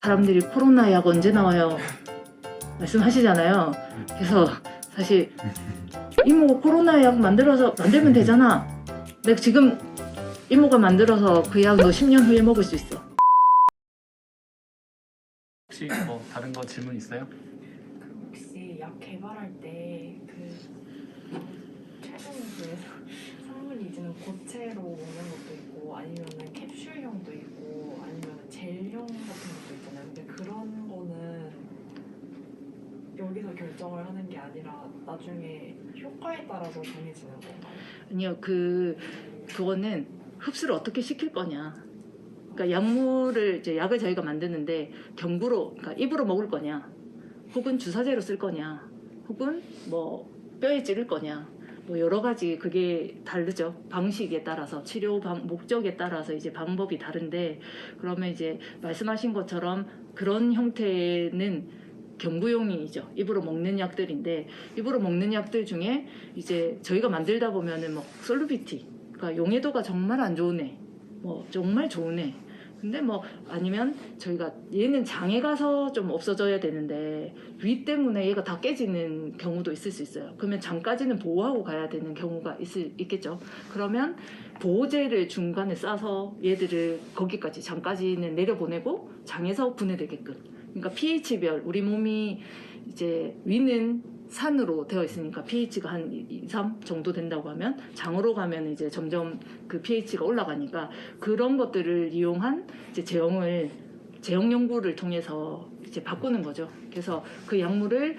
사람들이 코로나 약 언제 나와요 말씀하시잖아요. 그래서 사실 이모 코로나 약 만들면 되잖아. 내가 지금 이모가 만들어서 그 약 너 10년 후에 먹을 수 있어. 혹시 뭐 다른 거 질문 있어요? 혹시 약 개발할 때 최근 성분 이제는 고체로 오는 것도 있고 아니면은 캡슐형도 있고 아니면 젤형 같은 것도 있잖아요. 근데 그런 거는 여기서 결정을 하는 게 아니라 나중에 효과에 따라서 정해지는 건가요? 아니요, 그거는 흡수를 어떻게 시킬 거냐. 그러니까 약을 저희가 만드는데 경구로, 그러니까 입으로 먹을 거냐, 혹은 주사제로 쓸 거냐, 혹은 뭐 뼈에 찌를 거냐, 뭐 여러 가지 그게 다르죠. 방식에 따라서 치료 목적에 따라서 이제 방법이 다른데, 그러면 이제 말씀하신 것처럼 그런 형태는 경구용이죠. 입으로 먹는 약들인데, 입으로 먹는 약들 중에 이제 저희가 만들다 보면은 뭐 솔루비티, 그러니까 용해도가 정말 안 좋은 애, 뭐 정말 좋은 애. 근데 뭐 아니면 저희가 얘는 장에 가서 좀 없어져야 되는데 위 때문에 얘가 다 깨지는 경우도 있을 수 있어요. 그러면 장까지는 보호하고 가야 되는 경우가 있겠죠. 그러면 보호제를 중간에 싸서 얘들을 거기까지 장까지는 내려보내고 장에서 분해되게끔. 그러니까 pH별, 우리 몸이 이제 위는 산으로 되어 있으니까 pH가 한 2, 3 정도 된다고 하면 장으로 가면 이제 점점 그 pH가 올라가니까 그런 것들을 이용한 이제 제형 연구를 통해서 이제 바꾸는 거죠. 그래서 그 약물을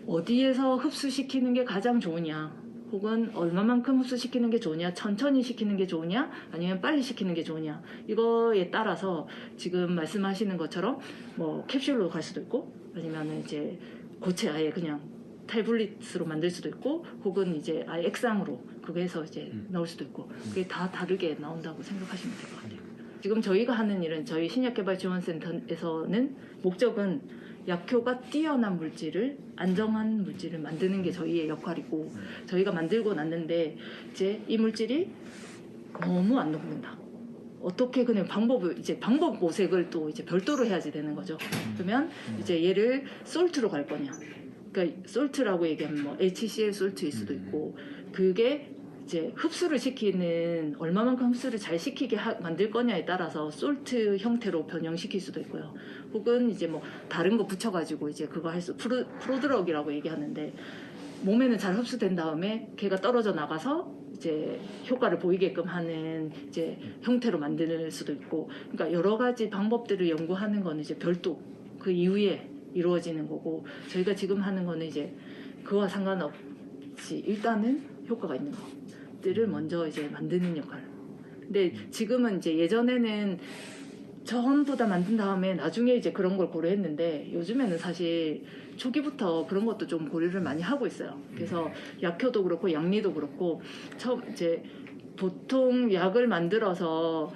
어디에서 흡수시키는 게 가장 좋으냐, 혹은 얼마만큼 흡수시키는 게 좋으냐, 천천히 시키는 게 좋으냐, 아니면 빨리 시키는 게 좋으냐, 이거에 따라서 지금 말씀하시는 것처럼 뭐 캡슐로 갈 수도 있고, 아니면 이제 고체 아예 그냥 태블릿으로 만들 수도 있고, 혹은 이제 아예 액상으로 그거 해서 이제 넣을 수도 있고, 그게 다 다르게 나온다고 생각하시면 될 것 같아요. 지금 저희가 하는 일은, 저희 신약개발지원센터에서는 목적은 약효가 뛰어난 물질을, 안정한 물질을 만드는 게 저희의 역할이고, 저희가 만들고 났는데 이제 이 물질이 너무 안 녹는다. 어떻게 그냥 방법 모색을 또 이제 별도로 해야지 되는 거죠. 그러면 이제 얘를 솔트로 갈 거냐. 그러니까 솔트라고 얘기하면 뭐 HCl 솔트일 수도 있고, 그게 이제 흡수를 시키는, 얼마만큼 흡수를 잘 시키게 만들 거냐에 따라서 솔트 형태로 변형시킬 수도 있고요. 혹은 이제 뭐 다른 거 붙여가지고 이제 그거 할 수, 프로드럭이라고 얘기하는데, 몸에는 잘 흡수된 다음에 걔가 떨어져 나가서 이제 효과를 보이게끔 하는 이제 형태로 만들 수도 있고, 그러니까 여러 가지 방법들을 연구하는 거는 이제 별도 그 이후에 이루어지는 거고, 저희가 지금 하는 거는 이제 그와 상관없이 일단은 효과가 있는 것들을 먼저 이제 만드는 역할. 근데 지금은 이제 예전에는 전부 다 만든 다음에 나중에 이제 그런 걸 고려했는데, 요즘에는 사실 초기부터 그런 것도 좀 고려를 많이 하고 있어요. 그래서 약효도 그렇고 양리도 그렇고, 이제 보통 약을 만들어서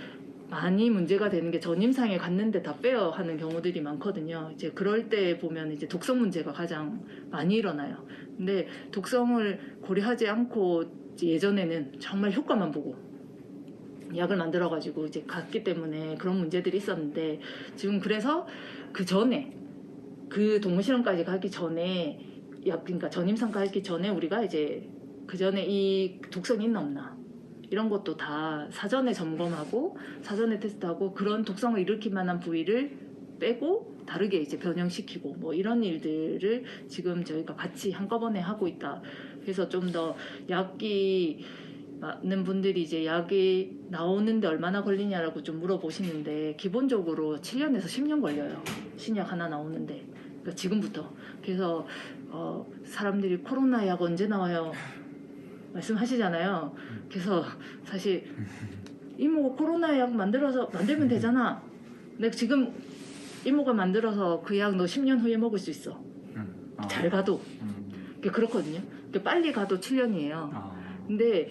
많이 문제가 되는 게 전임상에 갔는데 다 빼어 하는 경우들이 많거든요. 이제 그럴 때 보면 이제 독성 문제가 가장 많이 일어나요. 근데 독성을 고려하지 않고 예전에는 정말 효과만 보고 약을 만들어가지고 이제 갔기 때문에 그런 문제들이 있었는데, 지금 그래서 그 전에, 그 동물실험까지 가기 전에, 그러니까 전임상 가기 전에 우리가 이제 그 전에 이 독성이 있나 없나 이런 것도 다 사전에 점검하고 사전에 테스트하고, 그런 독성을 일으킬 만한 부위를 빼고 다르게 이제 변형시키고, 뭐 이런 일들을 지금 저희가 같이 한꺼번에 하고 있다. 그래서 좀 더 약이 많은 분들이 이제 약이 나오는데 얼마나 걸리냐라고 좀 물어보시는데, 기본적으로 7년에서 10년 걸려요. 신약 하나 나오는데. 그러니까 지금부터. 그래서 사람들이 코로나 약 언제 나와요 말씀하시잖아요. 그래서 사실 이모 코로나 약 만들면 되잖아. 내가 지금 이모가 만들어서 그 약 너 10년 후에 먹을 수 있어. 잘 가도. 그렇거든요. 빨리 가도 7년이에요. 근데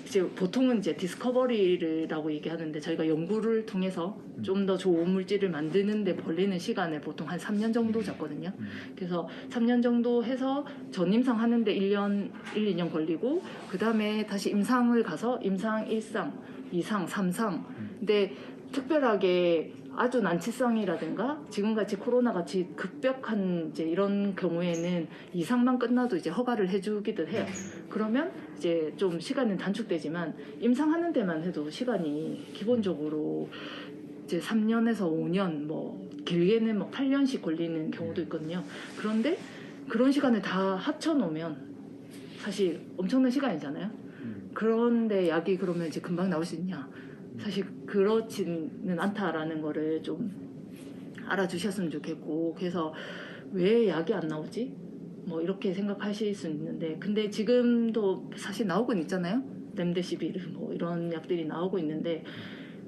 이제 보통은 이제 디스커버리라고 얘기하는데, 저희가 연구를 통해서 좀 더 좋은 물질을 만드는데 걸리는 시간을 보통 한 3년 정도 잡거든요. 그래서 3년 정도 해서 전임상 하는데 1년, 1, 2년 걸리고, 그 다음에 다시 임상을 가서 임상 1상, 2상, 3상. 근데 특별하게 아주 난치성이라든가 지금같이 코로나같이 급격한 이제 이런 경우에는 이상만 끝나도 이제 허가를 해주기도 해요. 그러면 이제 좀 시간은 단축되지만 임상하는 데만 해도 시간이 기본적으로 이제 3년에서 5년, 뭐 길게는 뭐 8년씩 걸리는 경우도 있거든요. 그런데 그런 시간을 다 합쳐놓으면 사실 엄청난 시간이잖아요. 그런데 약이 그러면 이제 금방 나올 수 있냐? 사실 그렇지는 않다라는 거를 좀 알아주셨으면 좋겠고, 그래서 왜 약이 안 나오지? 뭐 이렇게 생각하실 수 있는데, 근데 지금도 사실 나오곤 있잖아요. 렘데시비르 뭐 이런 약들이 나오고 있는데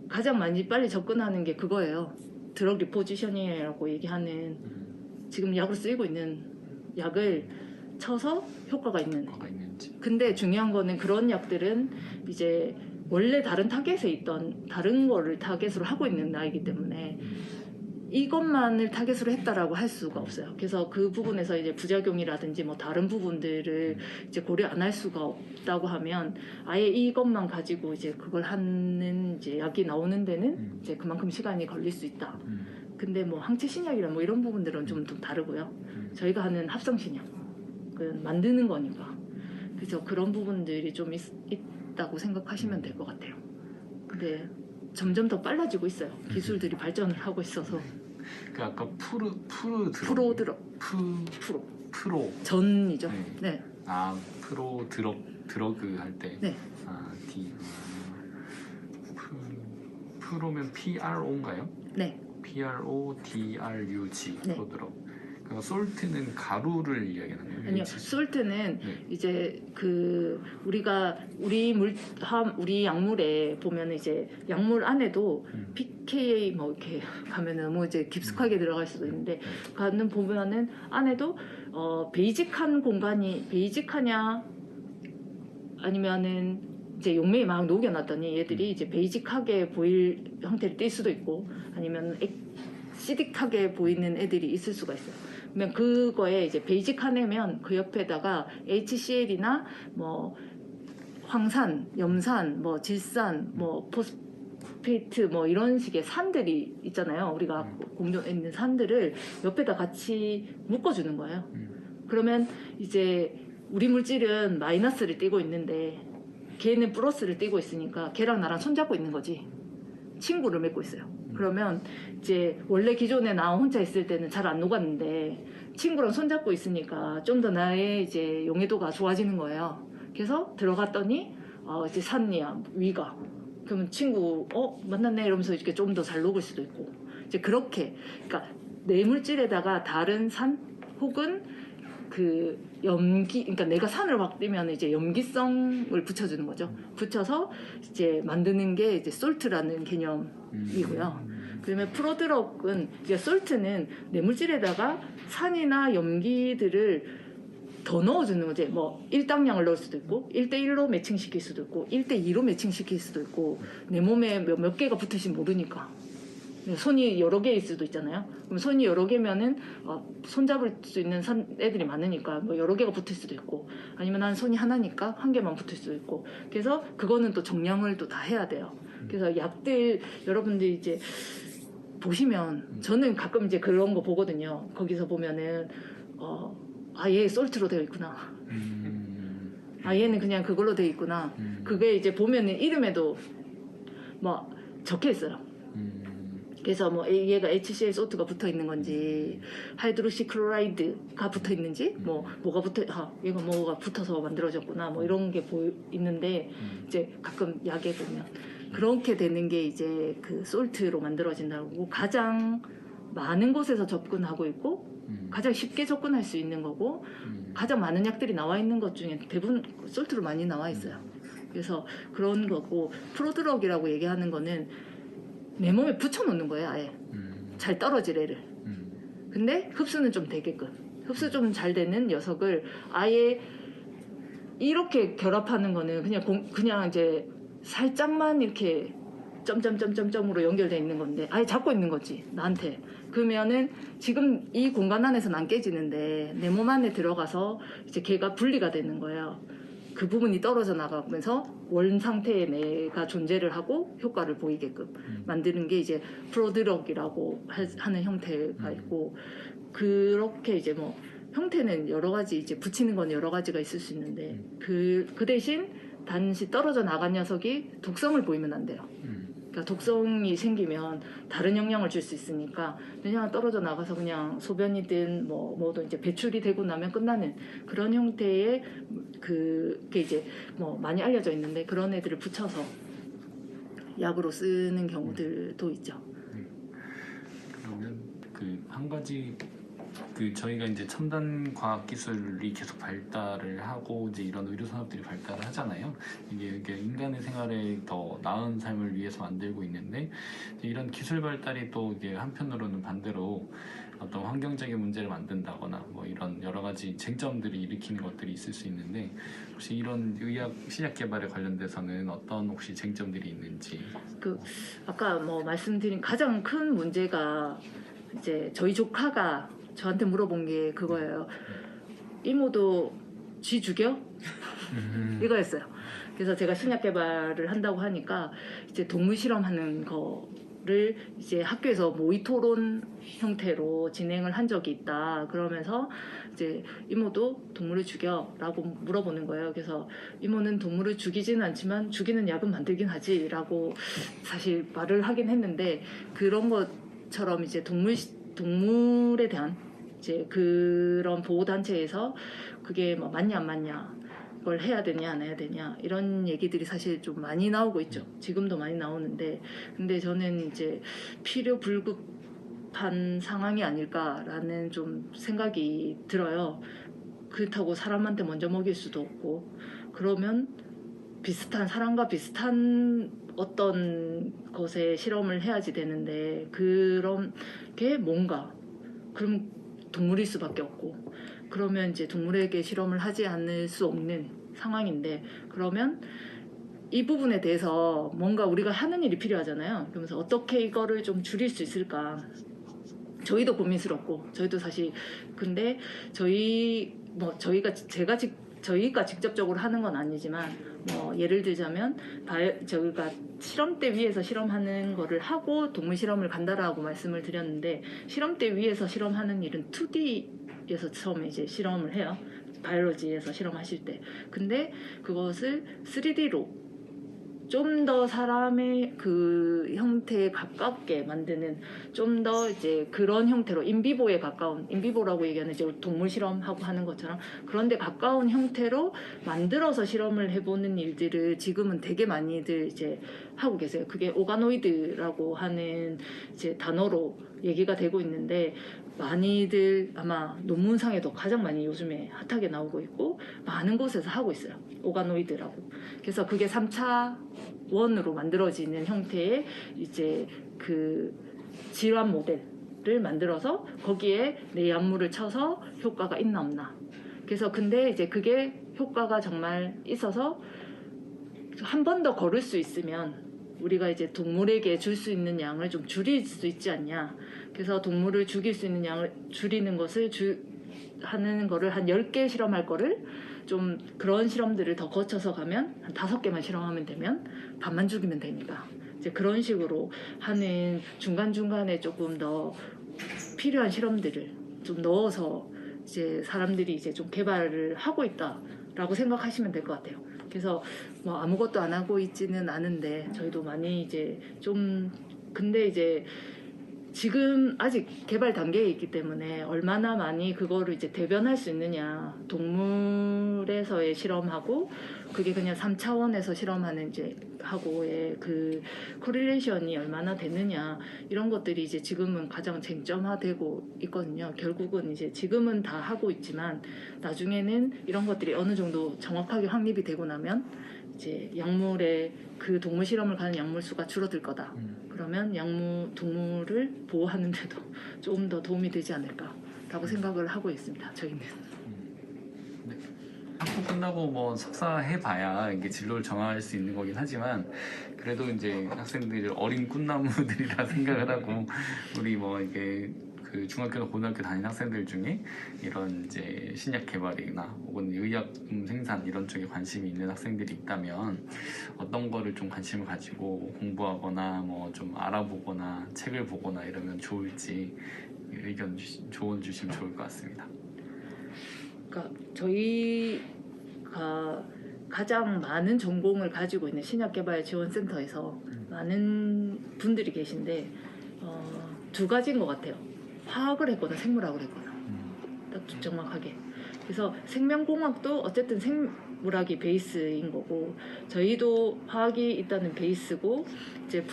가장 많이 빨리 접근하는 게 그거예요. 드럭 리포지셔닝이라고 얘기하는 지금 약으로 쓰이고 있는 약을 쳐서 효과가 있는. 뭐가 있는지. 근데 중요한 거는 그런 약들은 이제 원래 다른 타겟에 있던 다른 거를 타겟으로 하고 있는 나이기 때문에 이것만을 타겟으로 했다라고 할 수가 없어요. 그래서 그 부분에서 이제 부작용이라든지 뭐 다른 부분들을 이제 고려 안 할 수가 없다고 하면 아예 이것만 가지고 이제 그걸 하는 이제 약이 나오는 데는 이제 그만큼 시간이 걸릴 수 있다. 근데 뭐 항체 신약이랑 뭐 이런 부분들은 좀 다르고요. 저희가 하는 합성 신약, 그 만드는 거니까. 그래서 그런 부분들이 좀 있다고 생각하시면 될 것 같아요. 근데 점점 더 빨라지고 있어요. 기술들이 발전을 하고 있어서. 그 아까 프로 전이죠. 네. 네. 아 프로 드러그 할 때. 네. 아 프로면 PRO인가요? 네. PRODRUG 네. 프로드럭. 그러니까 솔트는 가루를 이야기하는 거예요? 아니요, 솔트는 네. 이제 그 우리가 우리 약물에 보면 이제 약물 안에도 pKa 뭐 이렇게 가면은 너무 이제 깊숙하게 들어갈 수도 있는데 가는 보면은 안에도 베이직한 공간이 베이직하냐 아니면은 이제 용매에 막 녹여놨더니 얘들이 이제 베이직하게 보일 형태를 띌 수도 있고 아니면 시딕하게 보이는 애들이 있을 수가 있어요. 그러면 그거에 이제 베이직한 애면 그 옆에다가 HCl이나 뭐 황산, 염산, 뭐 질산, 뭐 포스페이트 뭐 이런 식의 산들이 있잖아요. 우리가 공존해 있는 산들을 옆에다 같이 묶어주는 거예요. 그러면 이제 우리 물질은 마이너스를 띄고 있는데 걔는 플러스를 띄고 있으니까 걔랑 나랑 손잡고 있는 거지. 친구를 맺고 있어요. 그러면 이제 원래 기존에 나 혼자 있을 때는 잘 안 녹았는데 친구랑 손잡고 있으니까 좀 더 나의 이제 용해도가 좋아지는 거예요. 그래서 들어갔더니 이제 산이야 위가 그러면 친구 만났네 이러면서 이렇게 좀 더 잘 녹을 수도 있고 이제 그렇게 그러니까 내 물질에다가 다른 산 혹은 그 염기, 그러니까 내가 산을 확 띄면 이제 염기성을 붙여주는 거죠. 붙여서 이제 만드는 게 이제 솔트라는 개념이고요. 그러면 프로드럭은 이제 솔트는 내 물질에다가 산이나 염기들을 더 넣어주는 거지. 뭐 1당량을 넣을 수도 있고 1대1로 매칭시킬 수도 있고 1대2로 매칭시킬 수도 있고 내 몸에 몇 개가 붙을지 모르니까. 손이 여러 개일 수도 있잖아요. 그럼 손이 여러 개면은 손 잡을 수 있는 애들이 많으니까 뭐 여러 개가 붙을 수도 있고 아니면 난 손이 하나니까 한 개만 붙을 수도 있고 그래서 그거는 또 정량을 또 다 해야 돼요. 그래서 약들 여러분들이 이제 보시면 저는 가끔 이제 그런 거 보거든요. 거기서 보면은 얘 솔트로 되어 있구나. 얘는 그냥 그걸로 되어 있구나. 그게 이제 보면은 이름에도 뭐 적혀 있어요. 그래서 뭐 얘가 HCl 소트가 붙어 있는 건지 하이드로시클로라이드가 붙어 있는지 뭐가 붙어 얘가 뭐가 붙어서 만들어졌구나 뭐 이런 게 있는데 이제 가끔 약에 보면 그렇게 되는 게 이제 그 솔트로 만들어진다고 가장 많은 곳에서 접근하고 있고 가장 쉽게 접근할 수 있는 거고 가장 많은 약들이 나와 있는 것 중에 대부분 솔트로 많이 나와 있어요. 그래서 그런 거고 프로드럭이라고 얘기하는 거는 내 몸에 붙여놓는 거예요. 아예 잘 떨어질 애를. 근데 흡수는 좀 되게끔 흡수 좀 잘 되는 녀석을 아예 이렇게 결합하는 거는 그냥 이제 살짝만 이렇게 점점점점점으로 연결돼 있는 건데 아예 잡고 있는 거지 나한테. 그러면은 지금 이 공간 안에서는 안 깨지는데 내 몸 안에 들어가서 이제 걔가 분리가 되는 거예요. 그 부분이 떨어져 나가면서 원 상태의 뇌가 존재를 하고 효과를 보이게끔 만드는 게 이제 프로드럭이라고 하는 형태가 있고, 그렇게 이제 뭐 형태는 여러 가지, 이제 붙이는 건 여러 가지가 있을 수 있는데 그 대신 단지 떨어져 나간 녀석이 독성을 보이면 안 돼요. 그러니까 독성이 생기면 다른 영향을 줄 수 있으니까 그냥 떨어져 나가서 그냥 소변이든 뭐든 이제 배출이 되고 나면 끝나는 그런 형태의 그게 이제 뭐 많이 알려져 있는데, 그런 애들을 붙여서 약으로 쓰는 경우들도 있죠. 그러면 그 한 가지 그 저희가 이제 첨단 과학 기술이 계속 발달을 하고 이제 이런 의료 산업들이 발달을 하잖아요. 이게 인간의 생활에 더 나은 삶을 위해서 만들고 있는데, 이런 기술 발달이 또 이게 한편으로는 반대로 어떤 환경적인 문제를 만든다거나 뭐 이런 여러 가지 쟁점들이 일으키는 것들이 있을 수 있는데, 혹시 이런 의학 시약 개발에 관련돼서는 어떤 혹시 쟁점들이 있는지. 아까 뭐 말씀드린 가장 큰 문제가 이제 저희 조카가 저한테 물어본 게 그거예요. 이모도 쥐 죽여? 이거였어요. 그래서 제가 신약 개발을 한다고 하니까 이제 동물 실험하는 거를 이제 학교에서 모의 토론 형태로 진행을 한 적이 있다. 그러면서 이제 이모도 동물을 죽여라고 물어보는 거예요. 그래서 이모는 동물을 죽이지는 않지만 죽이는 약은 만들긴 하지라고 사실 말을 하긴 했는데, 그런 것처럼 이제 동물에 대한 이제 그런 보호단체에서 그게 뭐 맞냐 안 맞냐, 그걸 해야 되냐 안 해야 되냐, 이런 얘기들이 사실 좀 많이 나오고 있죠. 지금도 많이 나오는데, 근데 저는 이제 필요 불급한 상황이 아닐까라는 좀 생각이 들어요. 그렇다고 사람한테 먼저 먹일 수도 없고, 그러면 사람과 비슷한 어떤 것에 실험을 해야지 되는데, 그런 게 뭔가, 그럼 동물일 수밖에 없고, 그러면 이제 동물에게 실험을 하지 않을 수 없는 상황인데, 그러면 이 부분에 대해서 뭔가 우리가 하는 일이 필요하잖아요. 그러면서 어떻게 이거를 좀 줄일 수 있을까, 저희도 고민스럽고, 저희도 사실, 근데 저희가 직접적으로 하는 건 아니지만, 뭐 예를 들자면 저희가 실험대 위에서 실험하는 거를 하고 동물 실험을 간다라고 말씀을 드렸는데, 실험대 위에서 실험하는 일은 2D에서 처음에 이제 실험을 해요. 바이올로지에서 실험하실 때. 근데 그것을 3D로 좀 더 사람의 그 형태에 가깝게 만드는, 좀 더 이제 그런 형태로 인비보에 가까운, 인비보라고 얘기하는 이제 동물 실험하고 하는 것처럼 그런데 가까운 형태로 만들어서 실험을 해보는 일들을 지금은 되게 많이들 이제 하고 계세요. 그게 오가노이드라고 하는 이제 단어로 얘기가 되고 있는데, 많이들 아마 논문상에도 가장 많이 요즘에 핫하게 나오고 있고 많은 곳에서 하고 있어요. 오가노이드라고. 그래서 그게 3차 원으로 만들어지는 형태의 이제 그 질환 모델을 만들어서 거기에 내 약물을 쳐서 효과가 있나 없나. 그래서 근데 이제 그게 효과가 정말 있어서 한 번 더 걸을 수 있으면 우리가 이제 동물에게 줄 수 있는 양을 좀 줄일 수 있지 않냐. 그래서 동물을 죽일 수 있는 양을 줄이는 것을 하는 거를 한 10개 실험할 거를 좀 그런 실험들을 더 거쳐서 가면 한 5개만 실험하면 되면 반만 죽이면 되니까, 이제 그런 식으로 하는 중간중간에 조금 더 필요한 실험들을 좀 넣어서 이제 사람들이 이제 좀 개발을 하고 있다라고 생각하시면 될 것 같아요. 그래서 뭐 아무것도 안 하고 있지는 않은데 저희도 많이 이제 좀, 근데 이제 지금 아직 개발 단계에 있기 때문에 얼마나 많이 그거를 이제 대변할 수 있느냐, 동물에서의 실험하고 그게 그냥 3차원에서 실험하는 이제 하고의 그 코릴레이션이 얼마나 되느냐, 이런 것들이 이제 지금은 가장 쟁점화되고 있거든요. 결국은 이제 지금은 다 하고 있지만 나중에는 이런 것들이 어느 정도 정확하게 확립이 되고 나면 이제 약물의 그 동물 실험을 가는 약물 수가 줄어들 거다. 그러면 동물을 보호하는데도 좀 더 도움이 되지 않을까라고 생각을 하고 있습니다. 저희는. 네. 학부 끝나고 뭐 석사 해봐야 이게 진로를 정할 수 있는 거긴 하지만, 그래도 이제 학생들이 어린 꿈나무들이라 생각을 하고, 우리 뭐 이게 그 중학교나 고등학교 다니는 학생들 중에 이런 이제 신약 개발이나 혹은 의약품 생산 이런 쪽에 관심이 있는 학생들이 있다면 어떤 거를 좀 관심을 가지고 공부하거나 뭐 좀 알아보거나 책을 보거나 이러면 좋을지 조언 주시면 좋을 것 같습니다. 그러니까 저희가 가장 많은 전공을 가지고 있는 신약개발지원센터에서 많은 분들이 계신데 두 가지인 것 같아요. 화학을 했거나 생물학을 했거나 딱 정확하게. 그래서 생명공학도 어쨌든 생물학이 베이스인 거고 저희도 화학이 있다는 베이스고 이제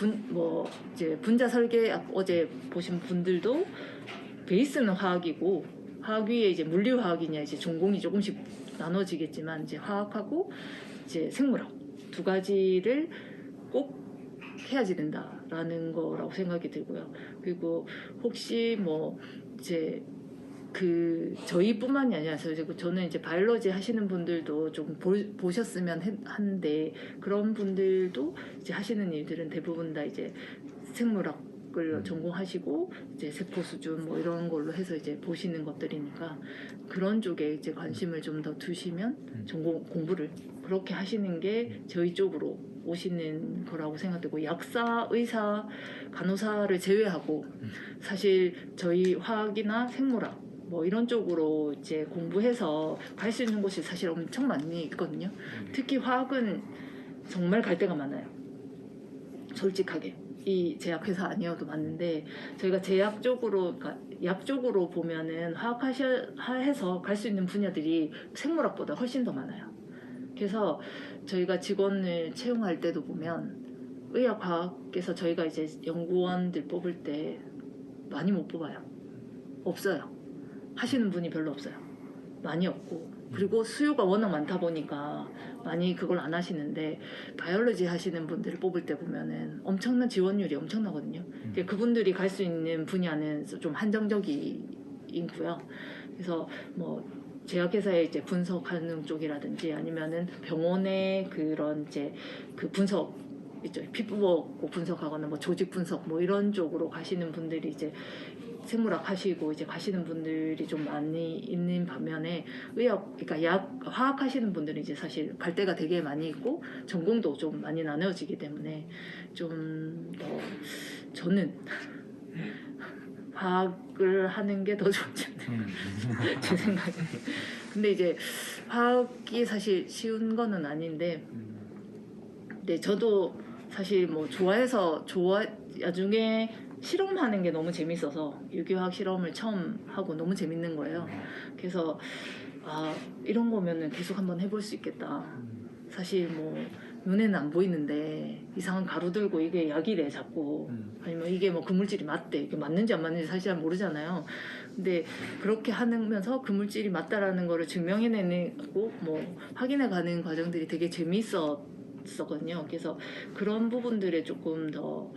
분자 설계 어제 보신 분들도 베이스는 화학이고 화학 위에 이제 물리화학이냐 이제 전공이 조금씩 나눠지겠지만 이제 화학하고 이제 생물학 두 가지를 꼭 해야지 된다라는 거라고 생각이 들고요. 그리고 혹시 뭐 이제 그 저희뿐만이 아니라 저는 이제 바이올로지 하시는 분들도 좀 보셨으면 하는데 그런 분들도 이제 하시는 일들은 대부분 다 이제 생물학을 전공하시고 이제 세포 수준 뭐 이런 걸로 해서 이제 보시는 것들이니까 그런 쪽에 이제 관심을 좀 더 두시면 전공 공부를 그렇게 하시는 게 저희 쪽으로 오시는 거라고 생각되고 약사, 의사, 간호사를 제외하고 사실 저희 화학이나 생물학 뭐 이런 쪽으로 이제 공부해서 갈 수 있는 곳이 사실 엄청 많이 있거든요. 특히 화학은 정말 갈 데가 많아요. 솔직하게 이 제약회사 아니어도 맞는데 저희가 제약 쪽으로 그러니까 약 쪽으로 보면은 화학해서 갈 수 있는 분야들이 생물학보다 훨씬 더 많아요. 그래서 저희가 직원을 채용할 때도 보면 의학과학에서 저희가 이제 연구원들 뽑을 때 많이 못 뽑아요. 없어요. 하시는 분이 별로 없어요. 많이 없고 그리고 수요가 워낙 많다 보니까 많이 그걸 안 하시는데 바이올로지 하시는 분들을 뽑을 때 보면은 엄청난 지원율이 엄청나거든요. 그분들이 갈 수 있는 분야는 좀 한정적이고요. 그래서 뭐 제약회사에 이제 분석하는 쪽이라든지 아니면은 병원의 그런 이제 그 분석 있죠. 피부 보고 분석하거나 뭐 조직 분석 뭐 이런 쪽으로 가시는 분들이 이제 생물학 하시고 이제 가시는 분들이 좀 많이 있는 반면에 그러니까 화학 하시는 분들은 이제 사실 갈 데가 되게 많이 있고 전공도 좀 많이 나눠지기 때문에 좀 더 저는 화학을 하는 게 더 좋지 않나요? 제 생각에. 근데 이제 화학이 사실 쉬운 거는 아닌데 근데 저도 사실 뭐 나중에 실험하는 게 너무 재밌어서 유기화학 실험을 처음 하고 너무 재밌는 거예요. 그래서 이런 거면은 계속 한번 해볼 수 있겠다. 사실 뭐 눈에는 안 보이는데 이상한 가루 들고 이게 약이래 자꾸 아니면 이게 뭐 그물질이 맞대 이게 맞는지 안 맞는지 사실 잘 모르잖아요. 근데 그렇게 하면서 그물질이 맞다라는 거를 증명해내고 뭐 확인해가는 과정들이 되게 재미있었거든요. 그래서 그런 부분들에 조금 더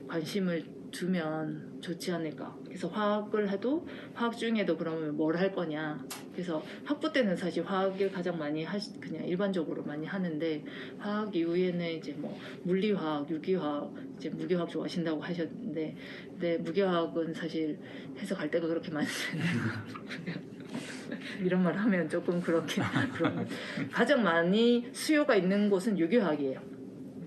관심을 두면 좋지 않을까. 그래서 화학을 해도 화학 중에도 그러면 뭘 할 거냐. 그래서 학부 때는 사실 화학을 가장 많이 그냥 일반적으로 많이 하는데 화학 이후에는 이제 뭐 물리화학, 유기화학, 이제 무기화학 좋아하신다고 하셨는데 근데 무기화학은 사실 해서 갈 데가 그렇게 많지 않아요. 이런 말 하면 조금 그렇게 가장 많이 수요가 있는 곳은 유기화학이에요.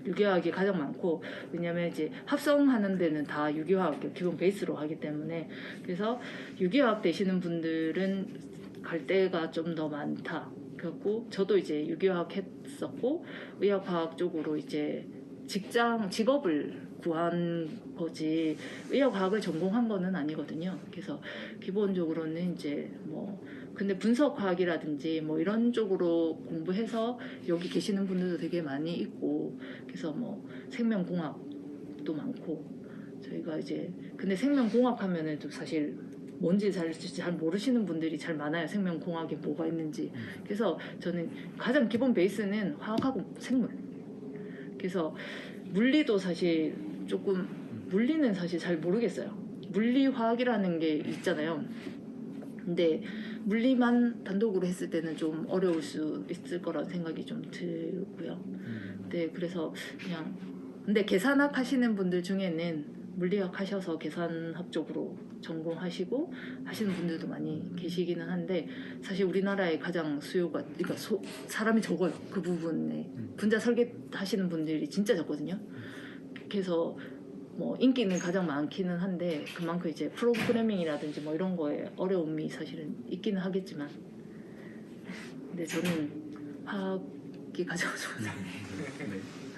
유기화학이 가장 많고 왜냐면 이제 합성하는 데는 다 유기화학 기본 베이스로 하기 때문에 그래서 유기화학 되시는 분들은 갈 데가 좀 더 많다. 그렇고 저도 이제 유기화학 했었고 의학화학 쪽으로 이제 직업을 구한 거지 의학과학을 전공한 거는 아니거든요. 그래서 기본적으로는 이제 뭐 근데 분석화학이라든지 뭐 이런 쪽으로 공부해서 여기 계시는 분들도 되게 많이 있고 그래서 뭐 생명공학도 많고 저희가 이제 근데 생명공학 하면은 또 사실 뭔지 잘 모르시는 분들이 잘 많아요. 생명공학에 뭐가 있는지. 그래서 저는 가장 기본 베이스는 화학하고 생물. 그래서 물리도 사실 조금 물리는 사실 잘 모르겠어요. 물리화학이라는 게 있잖아요. 근데 물리만 단독으로 했을 때는 좀 어려울 수 있을 거라는 생각이 좀 들고요. 네, 그래서 그냥 근데 계산학 하시는 분들 중에는 물리학 하셔서 계산학 쪽으로 전공하시고 하시는 분들도 많이 계시기는 한데 사실 우리나라의 가장 수요가 그러니까 사람이 적어요. 그 부분에 분자 설계 하시는 분들이 진짜 적거든요. 그래서 뭐 인기는 가장 많기는 한데 그만큼 이제 프로그래밍이라든지 뭐 이런 거에 어려움이 사실은 있기는 하겠지만 근데 저는 화학이 가장 좋아요. 네.